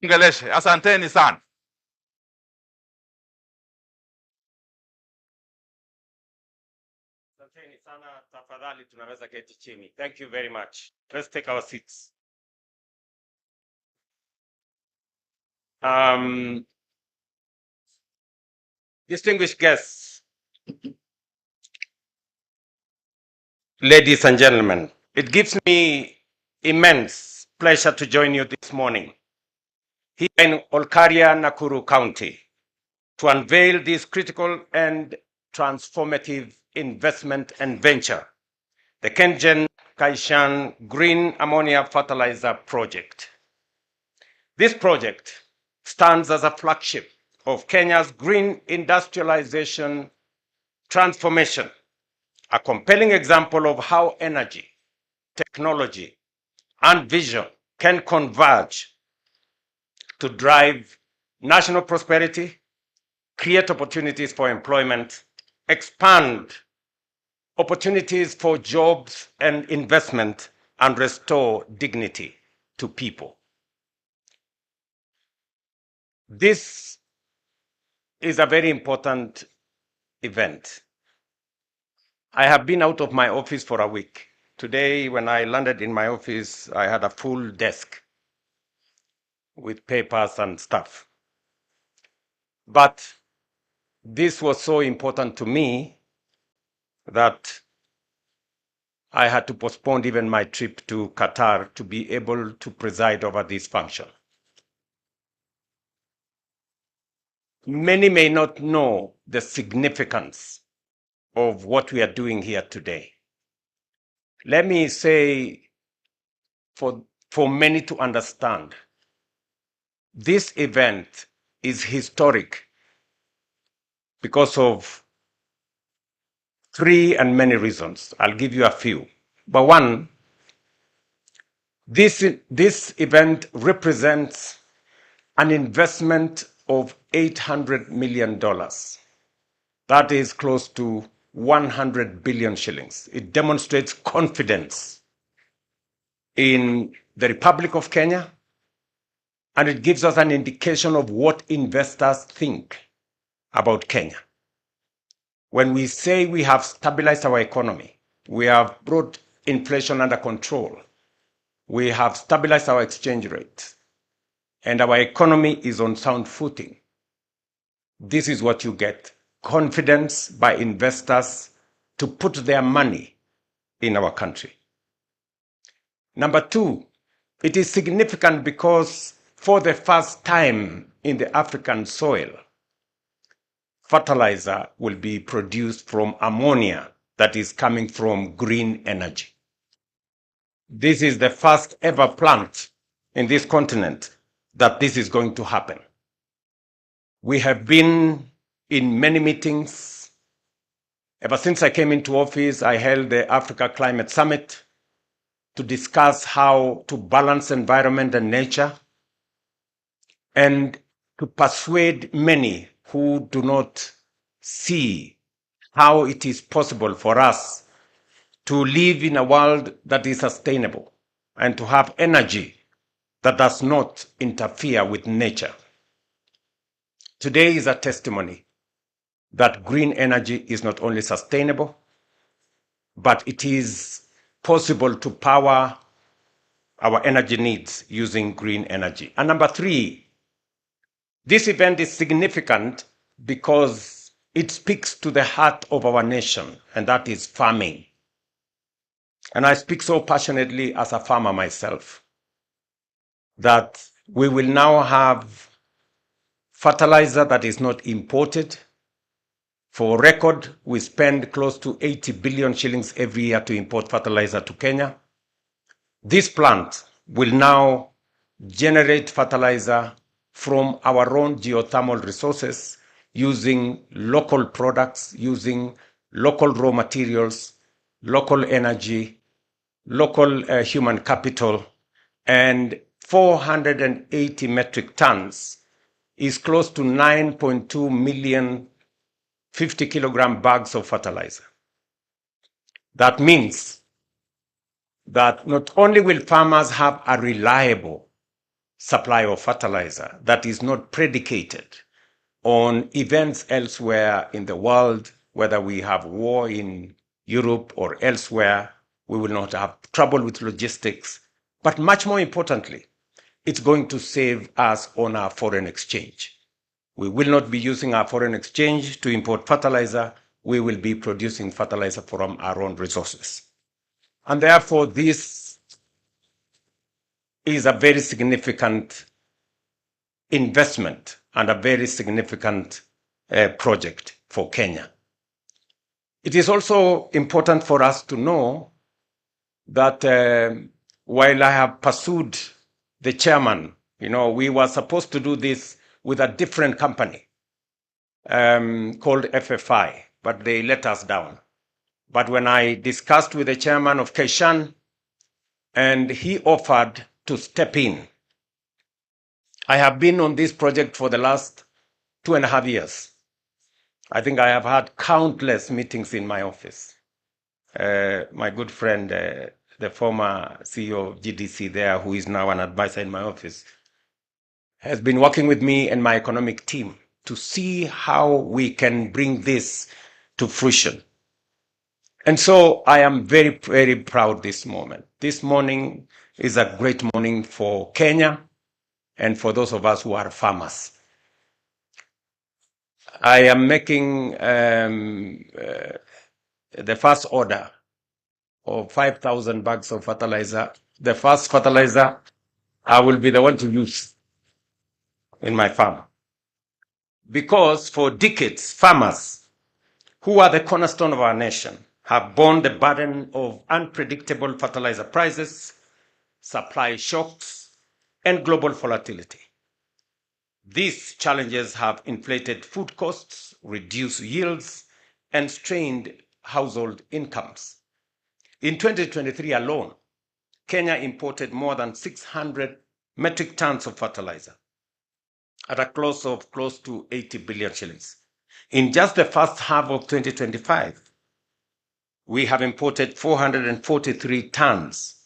English, asanteni sana. Asanteni sana, tafadhali tunaweza keti chini. Thank you very much. Let's take our seats. Distinguished guests, ladies and gentlemen, it gives me immense pleasure to join you this morning here in Olkaria, Nakuru County to unveil this critical and transformative investment and venture, the Kaishan Green Ammonia Fertilizer Project. This project stands as a flagship of Kenya's green industrialization transformation, a compelling example of how energy, technology, and vision can converge to drive national prosperity, create opportunities for employment, expand opportunities for jobs and investment, and restore dignity to people. This is a very important event. I have been out of my office for a week. Today, when I landed in my office, I had a full desk with papers and stuff. But this was so important to me that I had to postpone even my trip to Qatar to be able to preside over this function. Many may not know the significance of what we are doing here today. Let me say, for many to understand, this event is historic because of three and many reasons. I'll give you a few. But one, this event represents an investment of $800 million. That is close to 100 billion shillings. It demonstrates confidence in the Republic of Kenya, and it gives us an indication of what investors think about Kenya. When we say we have stabilized our economy, we have brought inflation under control, we have stabilized our exchange rate, and our economy is on sound footing, this is what you get: confidence by investors to put their money in our country. Number two, it is significant because for the first time in the African soil, fertilizer will be produced from ammonia that is coming from green energy. This is the first ever plant in this continent that this is going to happen. We have been in many meetings. Ever since I came into office, I held the Africa Climate Summit to discuss how to balance environment and nature, and to persuade many who do not see how it is possible for us to live in a world that is sustainable and to have energy that does not interfere with nature. Today is a testimony that green energy is not only sustainable, but it is possible to power our energy needs using green energy. And number three, this event is significant because it speaks to the heart of our nation, and that is farming. And I speak so passionately as a farmer myself that we will now have fertilizer that is not imported. For record, we spend close to 80 billion shillings every year to import fertilizer to Kenya. This plant will now generate fertilizer from our own geothermal resources, using local products, using local raw materials, local energy, local human capital, and 480 metric tons is close to 9.2 million 50 kilogram bags of fertilizer. That means that not only will farmers have a reliable supply of fertilizer that is not predicated on events elsewhere in the world, whether we have war in Europe or elsewhere, we will not have trouble with logistics. But much more importantly, it's going to save us on our foreign exchange. We will not be using our foreign exchange to import fertilizer. We will be producing fertilizer from our own resources. And therefore, this is a very significant investment and a very significant project for Kenya. It is also important for us to know that while I have pursued the chairman, we were supposed to do this with a different company called FFI, but they let us down. But when I discussed with the chairman of Kaishan, and he offered to step in, I have been on this project for the last 2.5 years. I think I have had countless meetings in my office. My good friend, the former CEO of GDC there, who is now an advisor in my office, has been working with me and my economic team to see how we can bring this to fruition. And so I am very, very proud this moment. This morning is a great morning for Kenya and for those of us who are farmers. I am making the first order of 5,000 bags of fertilizer. The first fertilizer I will be the one to use in my farm. Because for decades, farmers, who are the cornerstone of our nation, have borne the burden of unpredictable fertilizer prices, supply shocks, and global volatility. These challenges have inflated food costs, reduced yields, and strained household incomes. In 2023 alone, Kenya imported more than 600 metric tons of fertilizer at a cost of close to 80 billion shillings. In just the first half of 2025, we have imported 443 tons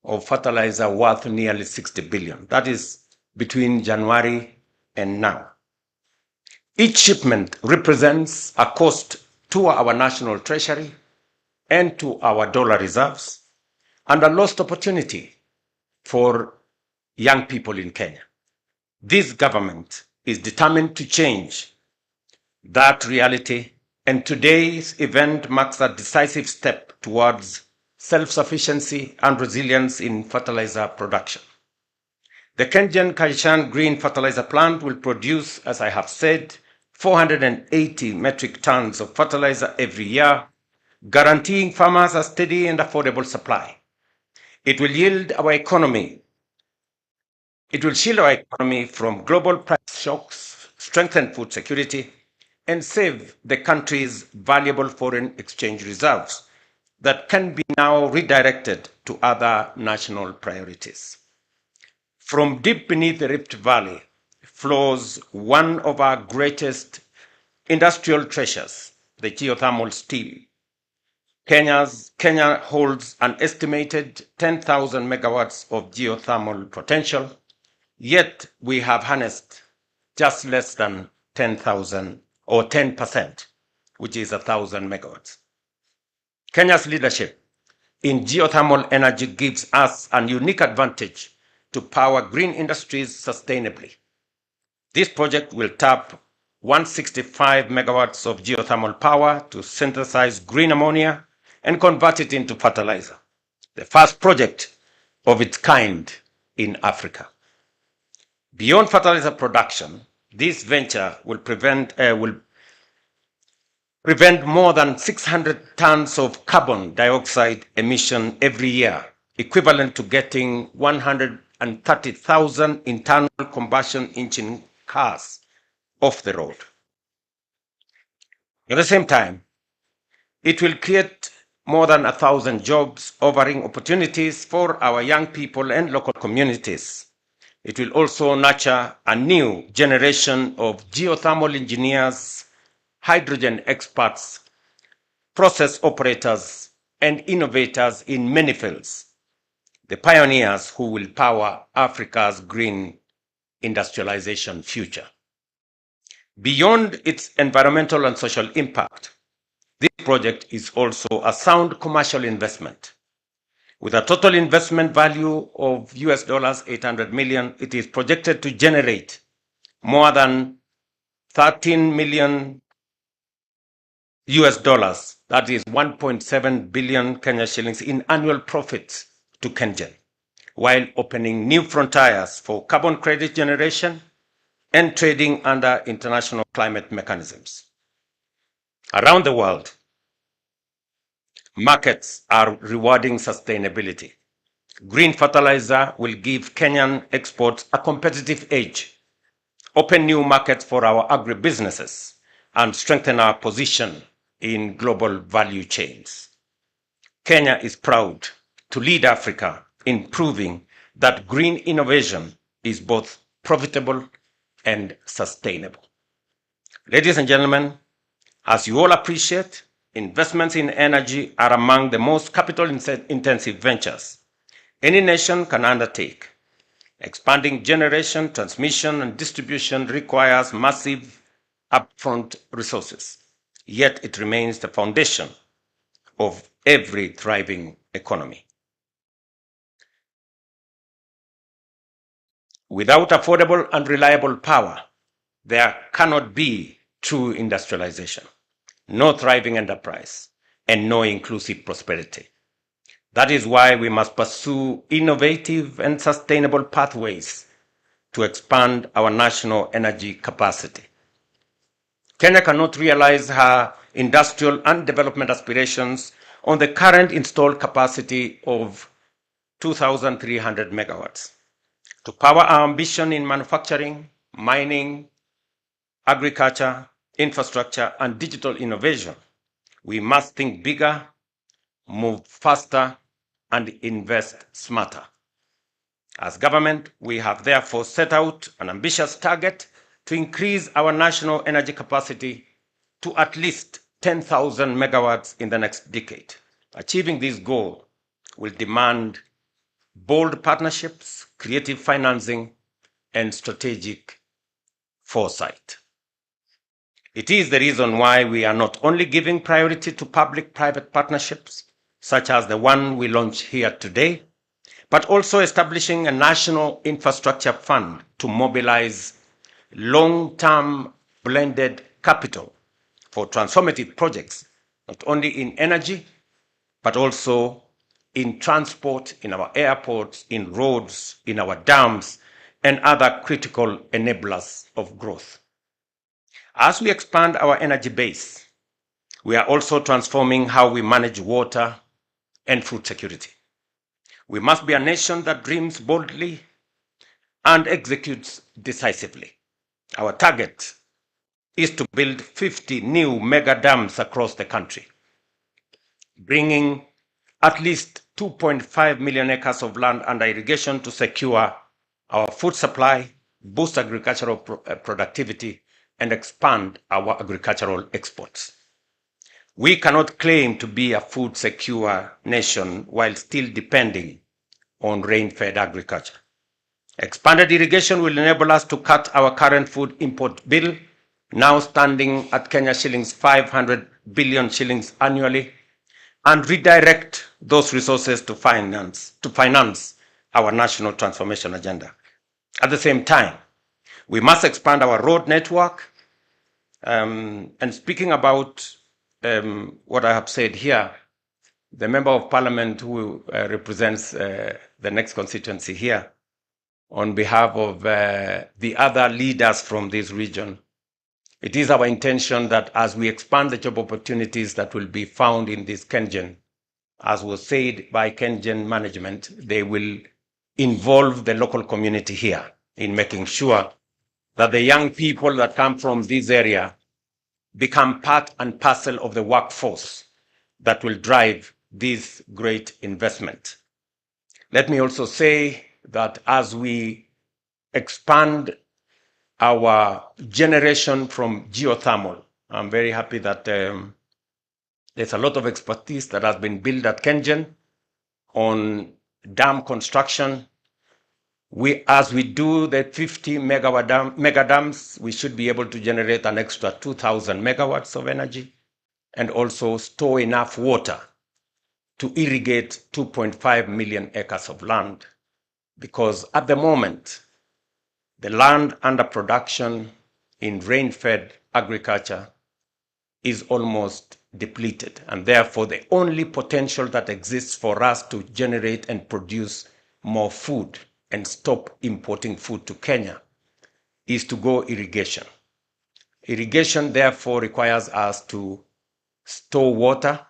of fertilizer worth nearly 60 billion. That is between January and now. Each shipment represents a cost to our national treasury and to our dollar reserves, and a lost opportunity for young people in Kenya. This government is determined to change that reality, and today's event marks a decisive step towards self-sufficiency and resilience in fertilizer production. The Kenyan Kaishan Green Fertilizer Plant will produce, as I have said, 480 metric tons of fertilizer every year, guaranteeing farmers a steady and affordable supply. It will shield our economy from global price shocks, strengthen food security, and save the country's valuable foreign exchange reserves that can be now redirected to other national priorities. From deep beneath the Rift Valley flows one of our greatest industrial treasures, the geothermal steel. Kenya holds an estimated 10,000 megawatts of geothermal potential, yet we have harnessed just less than 10,000 or 10%, which is 1,000 megawatts. Kenya's leadership in geothermal energy gives us a unique advantage to power green industries sustainably. This project will tap 165 megawatts of geothermal power to synthesize green ammonia and convert it into fertilizer, the first project of its kind in Africa. Beyond fertilizer production, this venture will prevent more than 600 tons of carbon dioxide emission every year, equivalent to getting 130,000 internal combustion engine cars off the road. At the same time, it will create more than 1,000 jobs, offering opportunities for our young people and local communities. It will also nurture a new generation of geothermal engineers, hydrogen experts, process operators, and innovators in many fields, the pioneers who will power Africa's green industrialization future. Beyond its environmental and social impact, this project is also a sound commercial investment. With a total investment value of US dollars 800 million, it is projected to generate more than 13 million US dollars, that is 1.7 billion Kenya shillings in annual profits to KenGen, while opening new frontiers for carbon credit generation and trading under international climate mechanisms. Around the world, markets are rewarding sustainability. Green fertilizer will give Kenyan exports a competitive edge, open new markets for our agribusinesses, and strengthen our position in global value chains. Kenya is proud to lead Africa in proving that green innovation is both profitable and sustainable. Ladies and gentlemen, as you all appreciate, investments in energy are among the most capital-intensive ventures any nation can undertake. Expanding generation, transmission, and distribution requires massive upfront resources, yet it remains the foundation of every thriving economy. Without affordable and reliable power, there cannot be true industrialization, no thriving enterprise, and no inclusive prosperity. That is why we must pursue innovative and sustainable pathways to expand our national energy capacity. Kenya cannot realize her industrial and development aspirations on the current installed capacity of 2,300 megawatts. To power our ambition in manufacturing, mining, agriculture, infrastructure, and digital innovation, we must think bigger, move faster, and invest smarter. As government, we have therefore set out an ambitious target to increase our national energy capacity to at least 10,000 megawatts in the next decade. Achieving this goal will demand bold partnerships, creative financing, and strategic foresight. It is the reason why we are not only giving priority to public-private partnerships, such as the one we launch here today, but also establishing a national infrastructure fund to mobilize long-term blended capital for transformative projects, not only in energy, but also in transport, in our airports, in roads, in our dams, and other critical enablers of growth. As we expand our energy base, we are also transforming how we manage water and food security. We must be a nation that dreams boldly and executes decisively. Our target is to build 50 new mega dams across the country, bringing at least 2.5 million acres of land under irrigation to secure our food supply, boost agricultural productivity, and expand our agricultural exports. We cannot claim to be a food secure nation while still depending on rain-fed agriculture. Expanded irrigation will enable us to cut our current food import bill, now standing at Kenya shillings 500 billion shillings annually, and redirect those resources to finance our national transformation agenda. At the same time, we must expand our road network. And speaking about what I have said here, the Member of Parliament who represents the next constituency here, on behalf of the other leaders from this region, it is our intention that as we expand the job opportunities that will be found in this KenGen, as was said by KenGen management, they will involve the local community here in making sure that the young people that come from this area become part and parcel of the workforce that will drive this great investment. Let me also say that as we expand our generation from geothermal, I'm very happy that there's a lot of expertise that has been built at KenGen on dam construction, As we do the 50 mega dams, we should be able to generate an extra 2,000 megawatts of energy and also store enough water to irrigate 2.5 million acres of land. Because at the moment, the land under production in rain-fed agriculture is almost depleted. And therefore, the only potential that exists for us to generate and produce more food and stop importing food to Kenya is to go irrigation. Irrigation, therefore, requires us to store water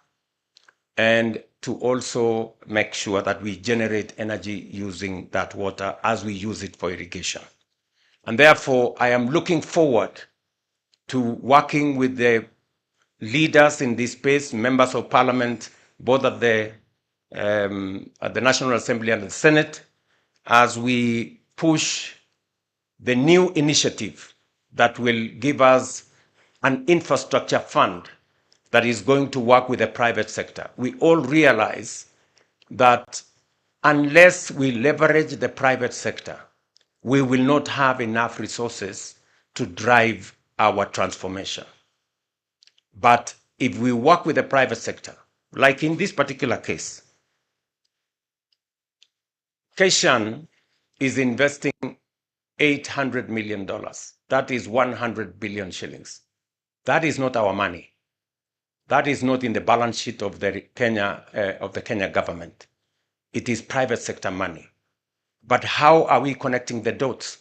and to also make sure that we generate energy using that water as we use it for irrigation. And therefore, I am looking forward to working with the leaders in this space, members of parliament, both at the National Assembly and the Senate, as we push the new initiative that will give us an infrastructure fund that is going to work with the private sector. We all realize that unless we leverage the private sector, we will not have enough resources to drive our transformation. But if we work with the private sector, like in this particular case, Kaishan is investing $800 million. That is 100 billion shillings. That is not our money. That is not in the balance sheet of the Kenya government. It is private sector money. But how are we connecting the dots?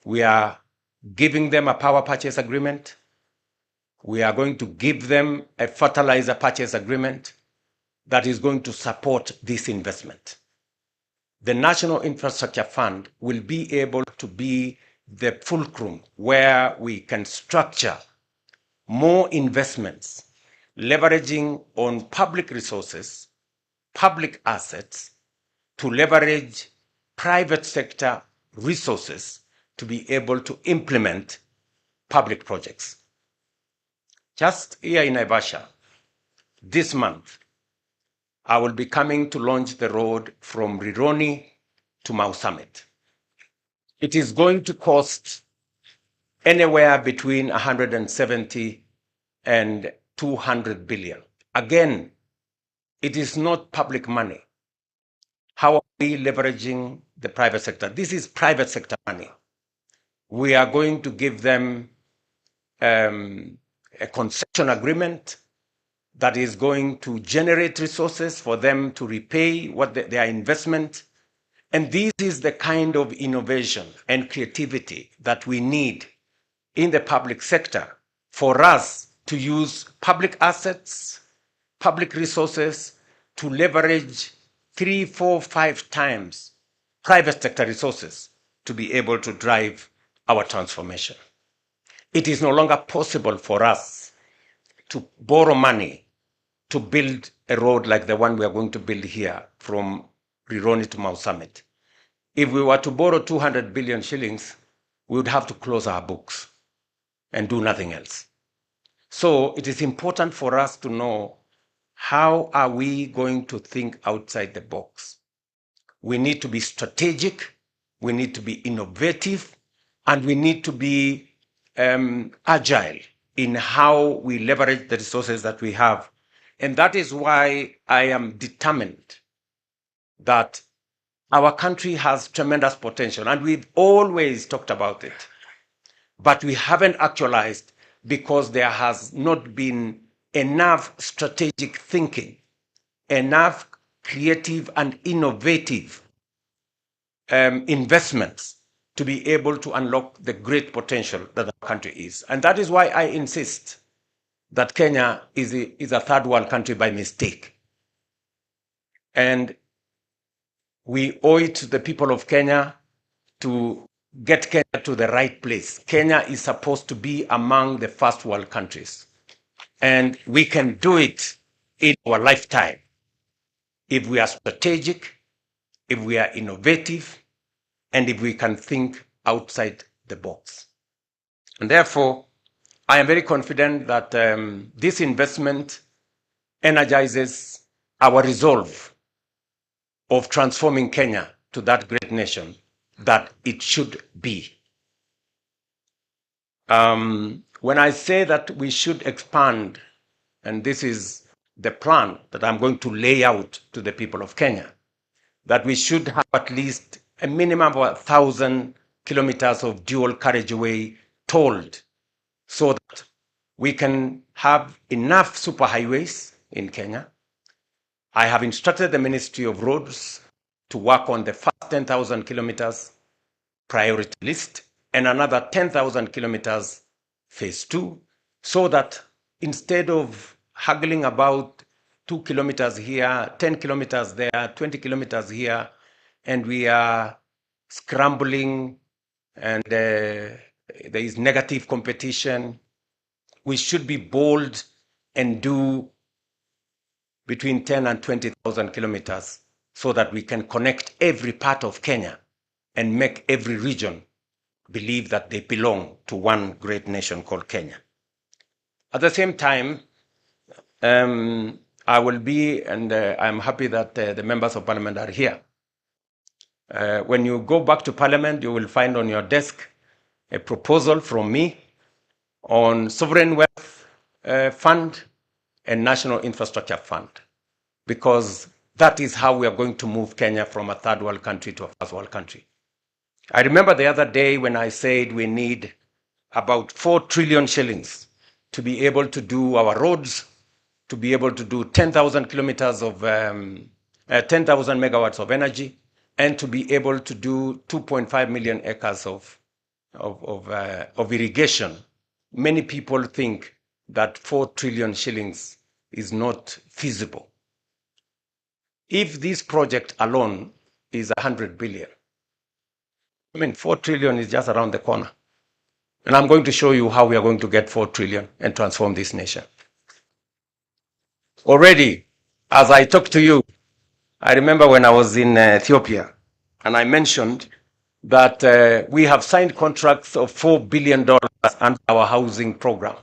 We are giving them a power purchase agreement. We are going to give them a fertilizer purchase agreement that is going to support this investment. The National Infrastructure Fund will be able to be the fulcrum where we can structure more investments, leveraging on public resources, public assets, to leverage private sector resources to be able to implement public projects. Just here in Naivasha, this month, I will be coming to launch the road from Rironi to Mau Summit. It is going to cost anywhere between 170 and 200 billion. Again, it is not public money. How are we leveraging the private sector? This is private sector money. We are going to give them a concession agreement that is going to generate resources for them to repay their investment. And this is the kind of innovation and creativity that we need in the public sector for us to use public assets, public resources to leverage 3, 4, 5 times private sector resources to be able to drive our transformation. It is no longer possible for us to borrow money to build a road like the one we are going to build here from Rironi to Mau Summit. If we were to borrow 200 billion shillings, we would have to close our books and do nothing else. So it is important for us to know, how are we going to think outside the box? We need to be strategic, we need to be innovative, and we need to be agile in how we leverage the resources that we have. And that is why I am determined that our country has tremendous potential, and we've always talked about it, but we haven't actualized because there has not been enough strategic thinking, enough creative and innovative investments to be able to unlock the great potential that our country is. And that is why I insist that Kenya is a third world country by mistake. And we owe it to the people of Kenya to get Kenya to the right place. Kenya is supposed to be among the first world countries. And we can do it in our lifetime if we are strategic, if we are innovative, and if we can think outside the box. And therefore, I am very confident that this investment energizes our resolve of transforming Kenya to that great nation that it should be. When I say that we should expand, and this is the plan that I'm going to lay out to the people of Kenya, that we should have at least a minimum of 1,000 kilometers of dual carriageway tolled so that we can have enough superhighways in Kenya. I have instructed the Ministry of Roads to work on the first 10,000 kilometers priority list and another 10,000 kilometers phase 2, so that instead of haggling about 2 kilometers here, 10 kilometers there, 20 kilometers here, and we are scrambling and there is negative competition, we should be bold and do between 10 and 20,000 kilometers so that we can connect every part of Kenya and make every region believe that they belong to one great nation called Kenya. At the same time, I will be, and I'm happy that the members of parliament are here. When you go back to parliament, you will find on your desk a proposal from me on sovereign wealth fund and national infrastructure fund, because that is how we are going to move Kenya from a third world country to a first world country. I remember the other day when I said we need about 4 trillion shillings to be able to do our roads, to be able to do 10,000 kilometers of 10,000 megawatts of energy, and to be able to do 2.5 million acres of irrigation. Many people think that 4 trillion shillings is not feasible. If this project alone is 100 billion, 4 trillion is just around the corner. And I'm going to show you how we are going to get 4 trillion and transform this nation. Already, as I talk to you, I remember when I was in Ethiopia, and I mentioned that we have signed contracts of $4 billion under our housing program.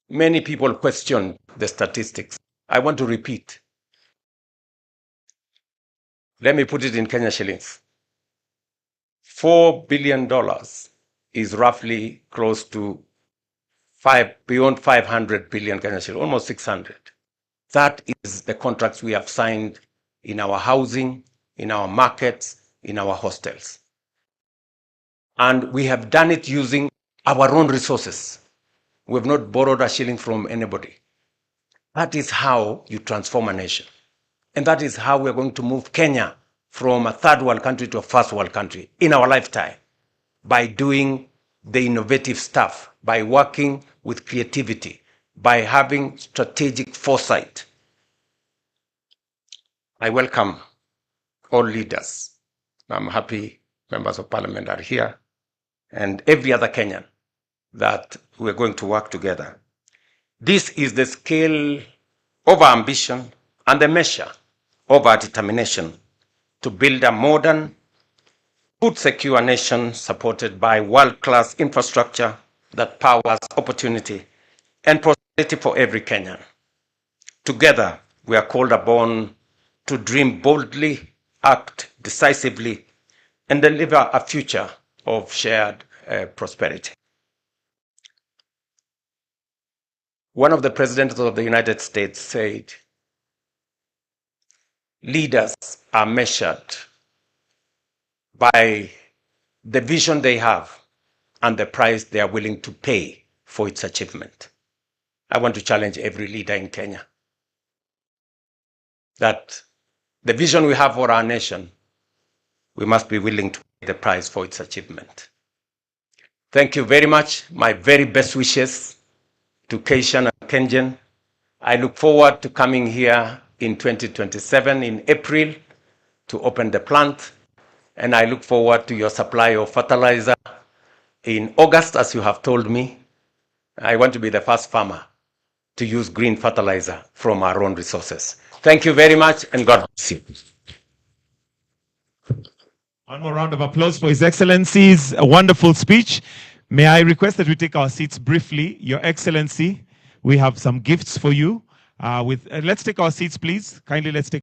Many people question the statistics. I want to repeat. Let me put it in Kenya shillings. $4 billion is roughly close to beyond 500 billion Kenya shillings, almost 600. That is the contracts we have signed in our housing, in our markets, in our hostels. And we have done it using our own resources. We have not borrowed a shilling from anybody. That is how you transform a nation. And that is how we're going to move Kenya from a third world country to a first world country in our lifetime, by doing the innovative stuff, by working with creativity, by having strategic foresight. I welcome all leaders. I'm happy members of parliament are here, and every other Kenyan, that we're going to work together. This is the scale of our ambition and the measure of our determination to build a modern, food-secure nation supported by world-class infrastructure that powers opportunity and prosperity for every Kenyan. Together, we are called upon to dream boldly, act decisively, and deliver a future of shared prosperity. One of the presidents of the United States said, leaders are measured by the vision they have and the price they are willing to pay for its achievement. I want to challenge every leader in Kenya that the vision we have for our nation, we must be willing to pay the price for its achievement. Thank you very much. My very best wishes to Kaishan and Kenjen. I look forward to coming here in 2027 in April to open the plant, and I look forward to your supply of fertilizer in August, as you have told me. I want to be the first farmer to use green fertilizer from our own resources. Thank you very much, and God bless you. One more round of applause for His Excellency's wonderful speech. May I request that we take our seats briefly? Your Excellency, we have some gifts for you. Let's take our seats, please. Kindly, let's take